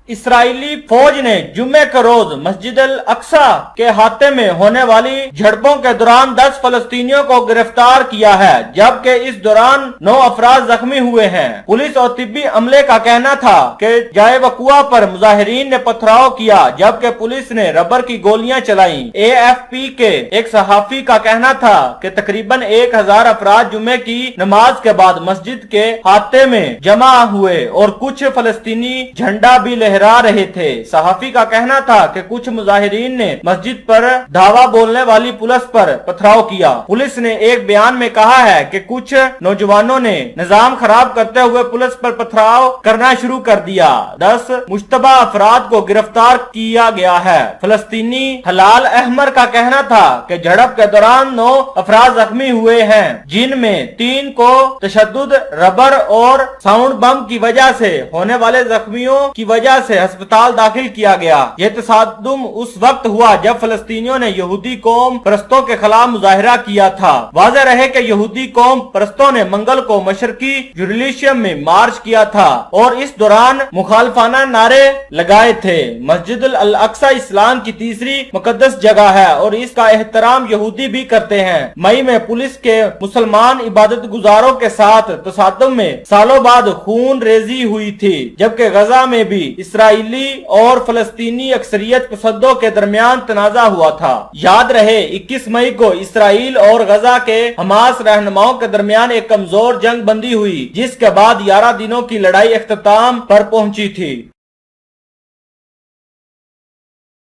اسرائیلی فوج نے جمعے کے روز مسجد الاقصی کے احاطے میں ہونے والی جھڑپوں کے دوران 10 فلسطینیوں کو گرفتار کیا ہے، جبکہ اس دوران 9 افراد زخمی ہوئے ہیں۔ پولیس اور طبی عملے کا کہنا تھا کہ جائے وقوع پر مظاہرین نے پتھراؤ کیا، جبکہ پولیس نے ربر کی گولیاں چلائیں۔ AFP کے ایک صحافی کا کہنا تھا کہ تقریباً 1000 افراد جمعے کی نماز کے بعد مسجد کے احاطے میں جمع ہوئے اور کچھ فلسطینی جھنڈا بھی لہرا رہے تھے۔ صحافی کا کہنا تھا کہ کچھ مظاہرین نے مسجد پر دھاوا بولنے والی پولیس پر پتھراؤ کیا۔ پولیس نے ایک بیان میں کہا ہے کہ کچھ نوجوانوں نے نظام خراب کرتے ہوئے پولیس پر پتھراؤ کرنا شروع کر دیا۔ 10 مشتبہ افراد کو گرفتار کیا گیا ہے۔ فلسطینی ہلال احمر کا کہنا تھا کہ جھڑپ کے دوران 9 افراد زخمی ہوئے ہیں، جن میں 3 کو تشدد، ربر اور ساؤنڈ بم کی وجہ سے ہونے والے زخمیوں کی وجہ سے ہسپتال داخل کیا گیا۔ یہ تصادم اس وقت ہوا جب فلسطینیوں نے یہودی قوم پرستوں کے خلاف مظاہرہ کیا تھا۔ واضح رہے کہ یہودی قوم پرستوں نے منگل کو مشرقی یروشلم میں مارچ کیا تھا اور اس دوران مخالفانہ نعرے لگائے تھے۔ مسجد الاقصی اسلام کی تیسری مقدس جگہ ہے اور اس کا احترام یہودی بھی کرتے ہیں۔ مئی میں پولیس کے مسلمان عبادت گزاروں کے ساتھ تصادم میں سالوں بعد خون ریزی ہوئی تھی، جبکہ غزہ میں بھی اسرائیلی اور فلسطینی اکثریت پسندوں کے درمیان تنازع ہوا تھا۔ یاد رہے 21 مئی کو اسرائیل اور غزہ کے حماس رہنماؤں کے درمیان ایک کمزور جنگ بندی ہوئی، جس کے بعد 11 دنوں کی لڑائی اختتام پر پہنچی تھی۔